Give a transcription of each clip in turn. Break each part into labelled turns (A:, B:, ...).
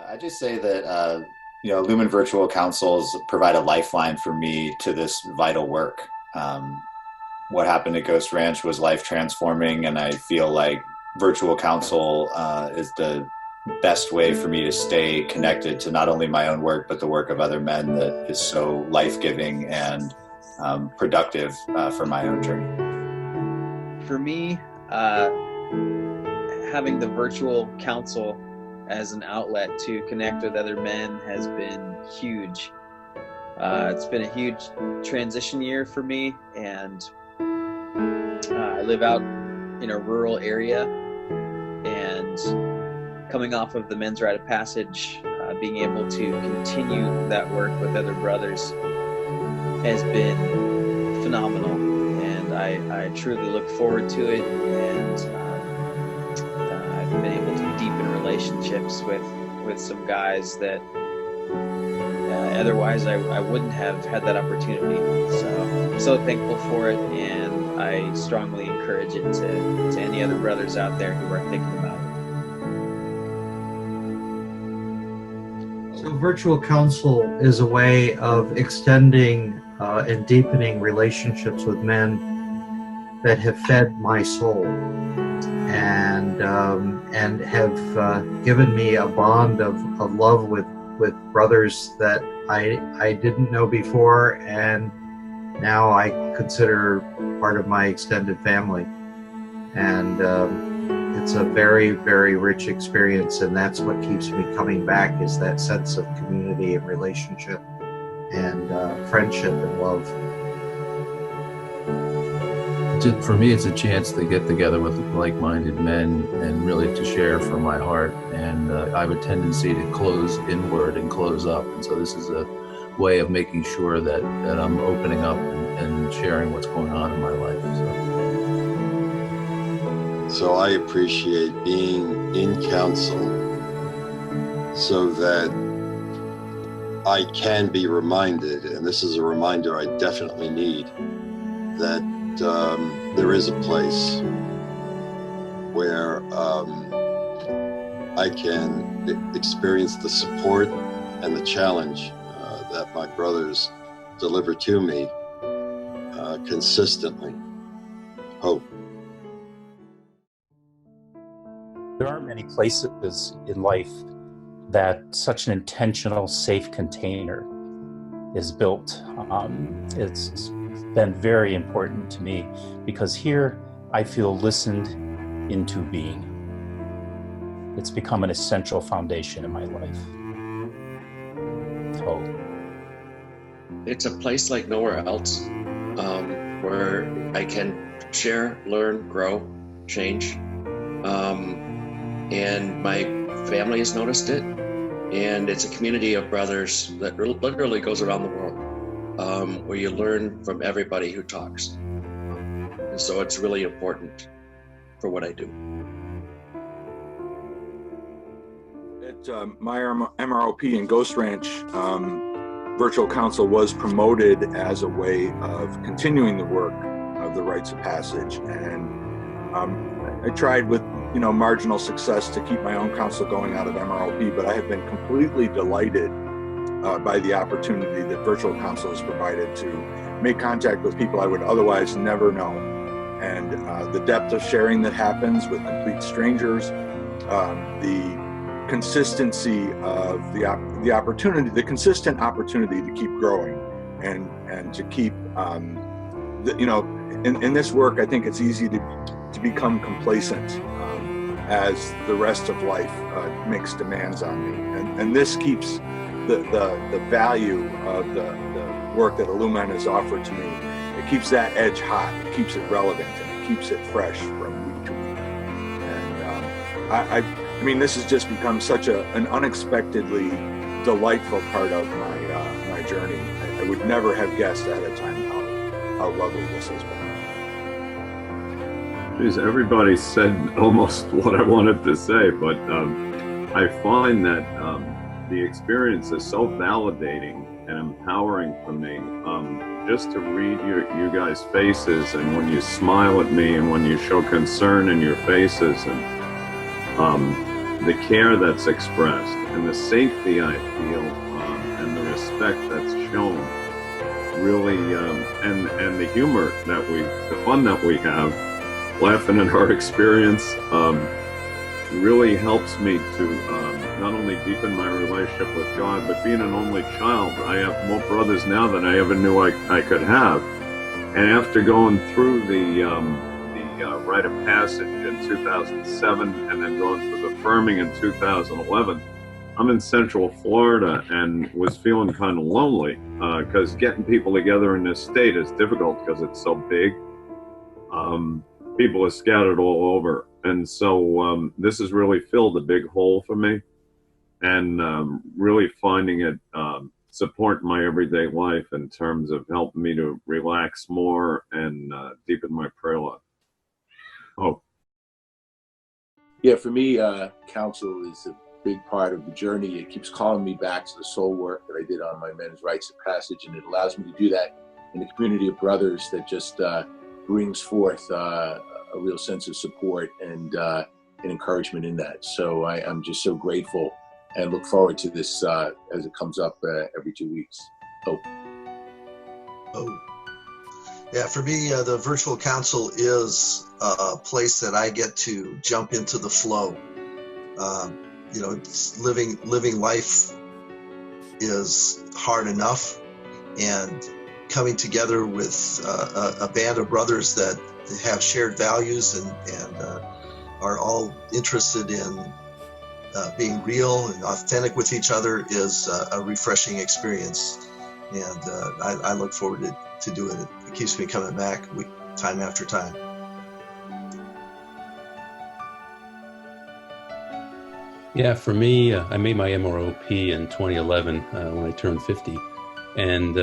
A: I just say that Lumen Virtual Councils provide a lifeline for me to this vital work. What happened at Ghost Ranch was life transforming, and I feel like Virtual Council is the best way for me to stay connected to not only my own work but the work of other men that is so life giving and productive for my own journey.
B: For me, having the virtual council as an outlet to connect with other men has been huge. It's been a huge transition year for me, and I live out in a rural area, and coming off of the Men's Rite of Passage, being able to continue that work with other brothers has been phenomenal, and I truly look forward to it, and I've been able to deepen relationships with some guys that otherwise I wouldn't have had that opportunity. So I'm so thankful for it, and I strongly encourage it to any other brothers out there who are thinking about it.
C: So virtual counsel is a way of extending and deepening relationships with men that have fed my soul and have given me a bond of love with brothers that I didn't know before, and now I consider part of my extended family. And it's a very, very rich experience, and that's what keeps me coming back, is that sense of community and relationship and friendship and love.
D: For me, it's a chance to get together with like-minded men and really to share from my heart. And I have a tendency to close inward and close up. And so this is a way of making sure that I'm opening up and sharing what's going on in my life.
E: So I appreciate being in council so that I can be reminded, and this is a reminder I definitely need, that there is a place where I can experience the support and the challenge that my brothers deliver to me consistently. Hope.
F: There aren't many places in life that such an intentional, safe container is built. It's been very important to me because here I feel listened into being. It's become an essential foundation in my life. So
G: it's a place like nowhere else, where I can share, learn, grow, change. And my family has noticed it. And it's a community of brothers that literally goes around the world, where you learn from everybody who talks. And so it's really important for what I do.
H: At my MROP in Ghost Ranch, Virtual Council was promoted as a way of continuing the work of the rites of passage. And I tried with marginal success to keep my own council going out of MROP, but I have been completely delighted by the opportunity that Virtual Council has provided to make contact with people I would otherwise never know. And the depth of sharing that happens with complete strangers, the consistency of the opportunity, the consistent opportunity to keep growing and to keep, in this work, I think it's easy to become complacent as the rest of life makes demands on me. And this keeps the value of the work that Illuman has offered to me. It keeps that edge hot, it keeps it relevant, and it keeps it fresh from week to week. And I mean, this has just become such an unexpectedly delightful part of my journey. I would never have guessed at a time how lovely this has been.
I: Geez, everybody said almost what I wanted to say, but I find that the experience is so validating and empowering for me. Just to read you guys' faces, and when you smile at me, and when you show concern in your faces, and the care that's expressed and the safety I feel and the respect that's shown really, and the humor that the fun that we have, laughing at our experience, really helps me to not only deepen my relationship with God, but being an only child, I have more brothers now than I ever knew I could have. And after going through the rite of passage in 2007 and then going through the firming in 2011, I'm in Central Florida and was feeling kind of lonely because getting people together in this state is difficult because it's so big. People are scattered all over. And so this has really filled a big hole for me, and really finding it support my everyday life in terms of helping me to relax more and deepen my prayer life. Oh.
J: Yeah, for me, counsel is a big part of the journey. It keeps calling me back to the soul work that I did on my men's rites of passage, and it allows me to do that in a community of brothers that just brings forth a real sense of support and encouragement in that. So I'm just so grateful and look forward to this as it comes up every 2 weeks.
K: Yeah, for me, the virtual council is a place that I get to jump into the flow. You know, it's living life is hard enough, and coming together with a band of brothers that have shared values and are all interested in being real and authentic with each other is a refreshing experience. And I look forward to doing it. It keeps me coming back time after time.
L: Yeah, for me, I made my MROP in 2011 when I turned 50. And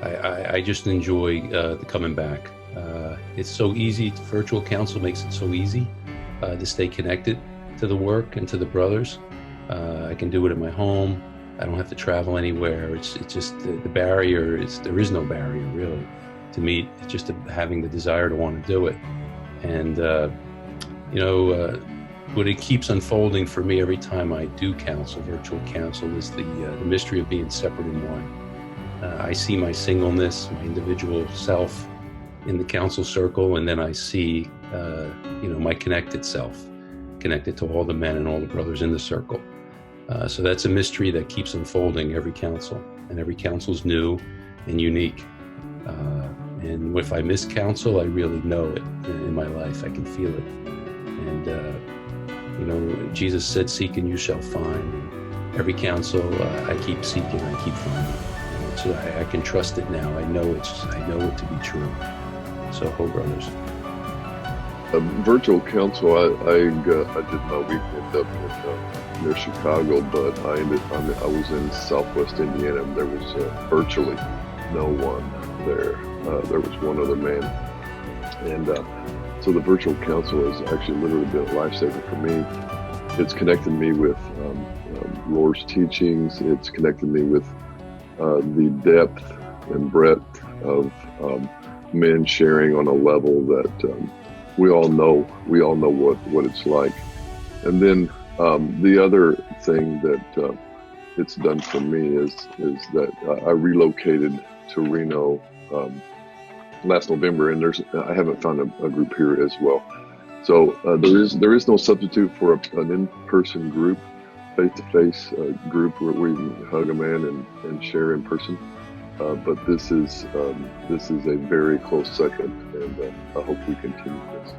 L: I just enjoy the coming back. It's so easy. Virtual council makes it so easy to stay connected to the work and to the brothers. I can do it at my home. I don't have to travel anywhere. It's just the barrier is, there is no barrier really to meet. It's just having the desire to want to do it. And, you know, what it keeps unfolding for me every time I do counsel, virtual counsel, is the mystery of being separate in one. I see my singleness, my individual self in the council circle, and then I see, you know, my connected self, connected to all the men and all the brothers in the circle. So that's a mystery that keeps unfolding every council, and every council's new and unique. And if I miss council, I really know it in my life. I can feel it. And, you know, Jesus said, "Seek and you shall find." Every council, I keep seeking, I keep finding. So I can trust it now. I know it to be true. So, brothers.
M: Virtual council, I did my weekend up in, near Chicago, but I was in Southwest Indiana, and there was virtually no one there. There was one other man, and so the virtual council has actually literally been a lifesaver for me. It's connected me with Rohr's teachings. It's connected me with the depth and breadth of men sharing on a level that we all know what it's like. And then the other thing that it's done for me is that I relocated to Reno last November, and I haven't found a group here as well. So there is no substitute for an in-person group, face-to-face group where we can hug a man and share in person. But this is a very close second, and I hope we continue this.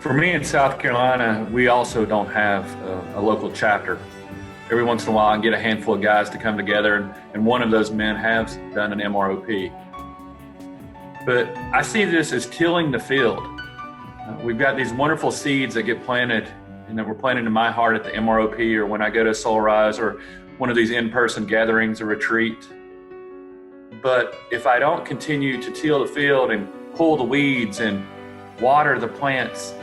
N: For me in South Carolina, we also don't have a local chapter. Every once in a while, I get a handful of guys to come together, and one of those men has done an MROP. But I see this as tilling the field. We've got these wonderful seeds that get planted, and that were planted in my heart at the MROP, or when I go to Soul Rise, or one of these in-person gatherings or retreat. But if I don't continue to till the field and pull the weeds and water the plants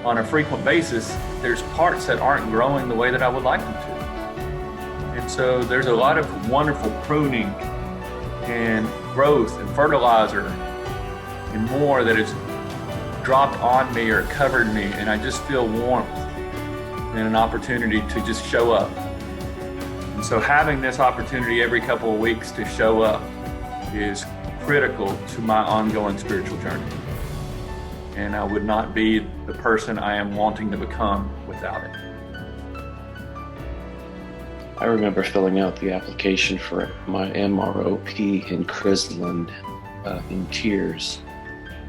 N: on a frequent basis, there's parts that aren't growing the way that I would like them to. And so there's a lot of wonderful pruning and growth and fertilizer and more that is dropped on me or covered me, and I just feel warmth and an opportunity to just show up. And so having this opportunity every couple of weeks to show up is critical to my ongoing spiritual journey. And I would not be the person I am wanting to become without it.
G: I remember filling out the application for my MROP in Chrisland in tears,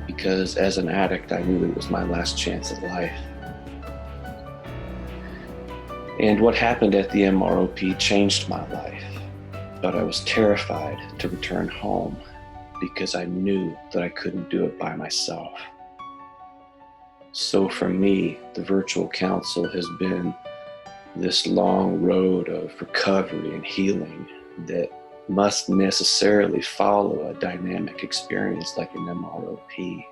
G: because as an addict, I knew it was my last chance at life. And what happened at the MROP changed my life, but I was terrified to return home because I knew that I couldn't do it by myself. So for me, the virtual council has been this long road of recovery and healing that must necessarily follow a dynamic experience like an MROP.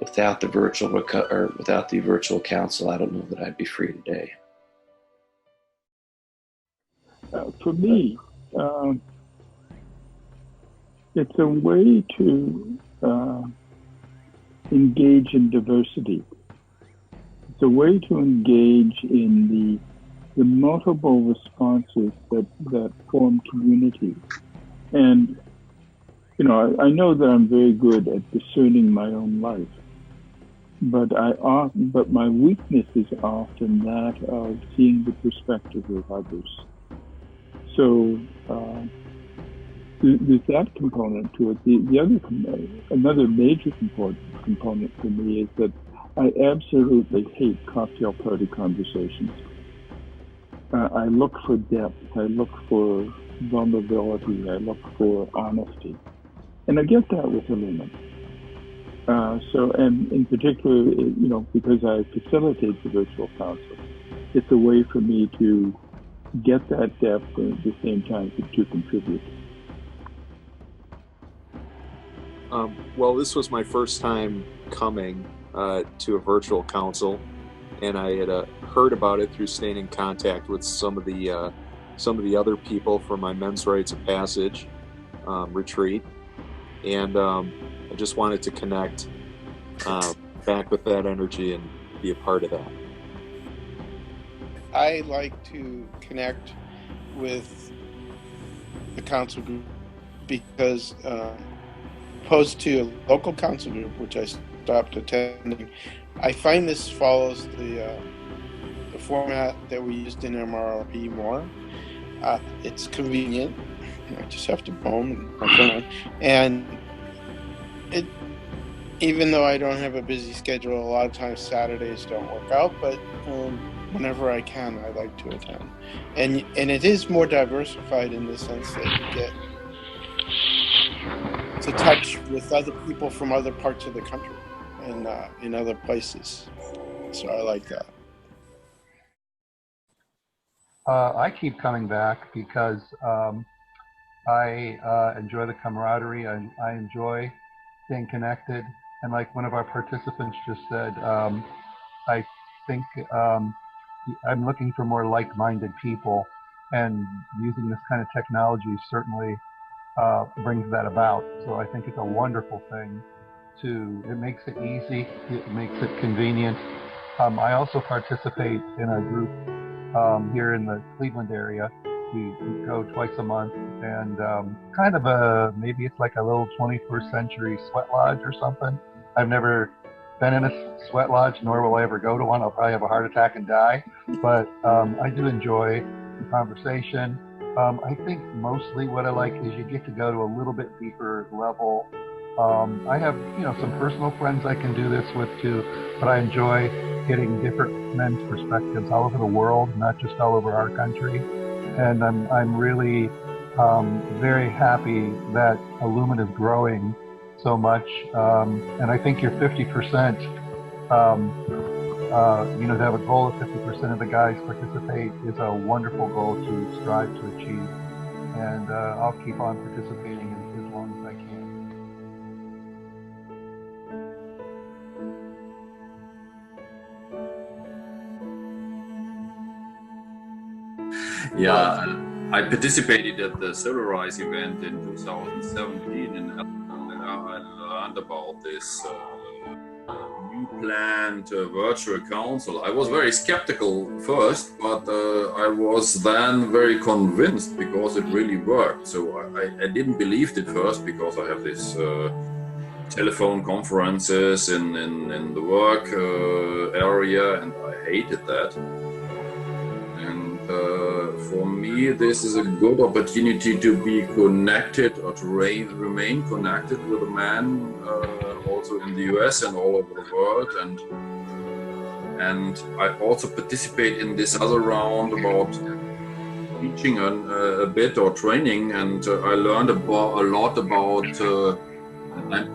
G: Without the virtual council, I don't know that I'd be free today.
O: For me, it's a way to engage in diversity. It's a way to engage in the multiple responses that form community. And, I know that I'm very good at discerning my own life, but my weakness is often that of seeing the perspective of others. So there's that component to it. Another major component for me is that I absolutely hate cocktail party conversations. I look for depth. I look for vulnerability. I look for honesty. And I get that with Illuman. And in particular, because I facilitate the virtual council, it's a way for me to get that depth and at the same time to contribute.
P: Well, this was my first time coming to a virtual council, and I had heard about it through staying in contact with some of the other people from my Men's Rites of Passage retreat, and I just wanted to connect back with that energy and be a part of that.
Q: I like to connect with the council group because opposed to a local council group, which I stopped attending, I find this follows the format that we used in MROP more. It's convenient. I just have to go home and my phone. And even though I don't have a busy schedule, a lot of times Saturdays don't work out, but whenever I can, I like to attend. And it is more diversified in the sense that you get to touch with other people from other parts of the country and in other places. So I like that.
C: I keep coming back because I enjoy the camaraderie. I enjoy staying connected. And like one of our participants just said, I think I'm looking for more like-minded people, and using this kind of technology certainly brings that about. So I think it's a wonderful thing. It makes it easy, it makes it convenient. I also participate in a group here in the Cleveland area. We go twice a month, and kind of maybe it's like a little 21st century sweat lodge or something. I've never been in a sweat lodge, nor will I ever go to one. I'll probably have a heart attack and die. But I do enjoy the conversation. I think mostly what I like is you get to go to a little bit deeper level. I have, some personal friends I can do this with too, but I enjoy getting different men's perspectives all over the world, not just all over our country. And I'm really very happy that Illuman is growing so much. And I think your 50%, to have a goal of 50% of the guys participate is a wonderful goal to strive to achieve. And I'll keep on participating as long as I can.
R: Yeah, I participated at the Solar Rise event in 2017, and I learned about this planned virtual council. I was very skeptical first, but I was then very convinced because it really worked. So I didn't believe it first because I have this telephone conferences in the work area, and I hated that. And for me, this is a good opportunity to be connected or to remain connected with a man also in the US and all over the world. And I also participate in this other round about teaching a bit or training, and I learned a lot about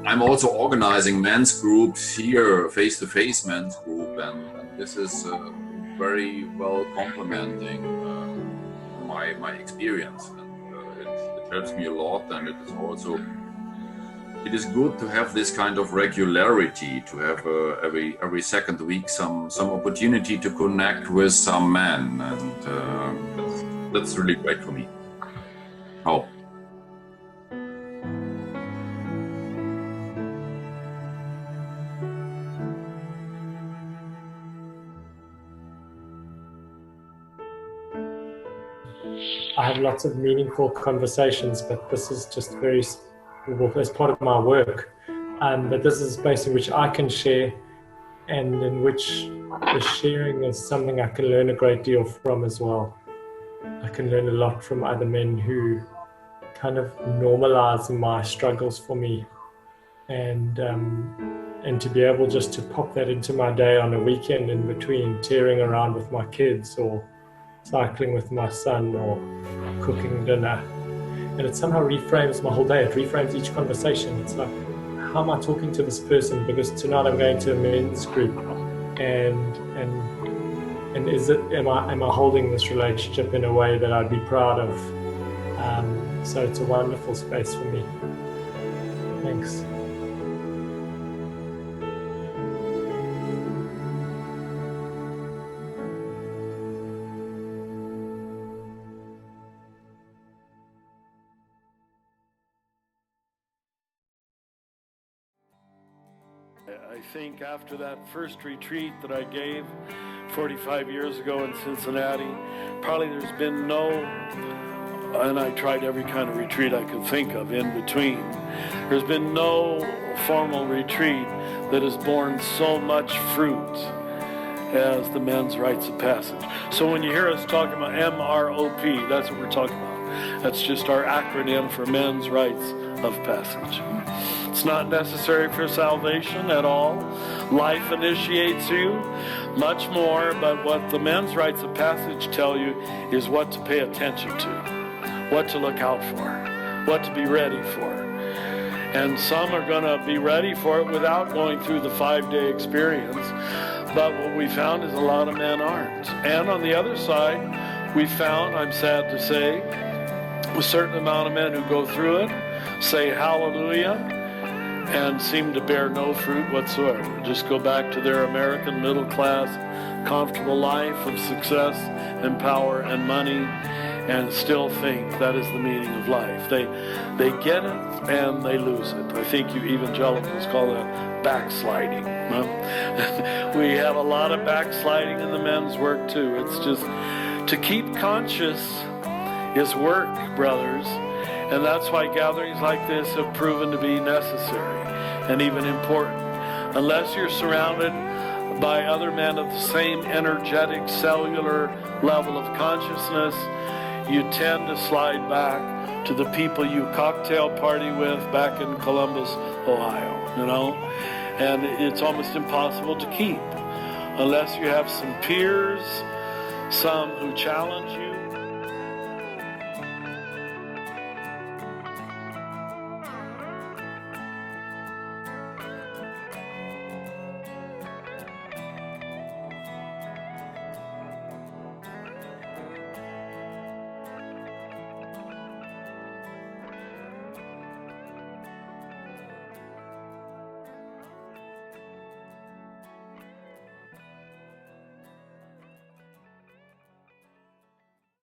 R: I'm also organizing men's groups here, face-to-face men's group, and this is very well complementing my experience, and it helps me a lot. And it is good to have this kind of regularity, to have every second week some opportunity to connect with some men, and that's really great for me. Oh.
S: I have lots of meaningful conversations, but this is just very, well, as part of my work. But this is a space in which I can share, and in which the sharing is something I can learn a great deal from as well. I can learn a lot from other men who kind of normalize my struggles for me, and to be able just to pop that into my day on a weekend in between tearing around with my kids or cycling with my son or cooking dinner, and it somehow reframes my whole day. It reframes each conversation. It's like, how am I talking to this person? Because tonight I'm going to a men's group, and is it, am I holding this relationship in a way that I'd be proud of? So it's a wonderful space for me. Thanks.
T: I think after that first retreat that I gave 45 years ago in Cincinnati, probably there's been no, and I tried every kind of retreat I could think of in between, there's been no formal retreat that has borne so much fruit as the Men's Rites of Passage. So when you hear us talking about MROP, that's what we're talking about. That's just our acronym for Men's Rites of Passage. It's not necessary for salvation at all. Life initiates you much more, but what the Men's Rites of Passage tell you is what to pay attention to, what to look out for, what to be ready for. And some are going to be ready for it without going through the 5-day experience, but what we found is a lot of men aren't. And on the other side, we found, I'm sad to say, a certain amount of men who go through it, say hallelujah, and seem to bear no fruit whatsoever. Just go back to their American middle class, comfortable life of success and power and money, and still think that is the meaning of life. They get it and they lose it. I think you evangelicals call that backsliding. We have a lot of backsliding in the men's work too. It's just to keep conscious is work, brothers. And that's why gatherings like this have proven to be necessary and even important. Unless you're surrounded by other men of the same energetic cellular level of consciousness, you tend to slide back to the people you cocktail party with back in Columbus, Ohio, you know? And it's almost impossible to keep unless you have some peers, some who challenge you,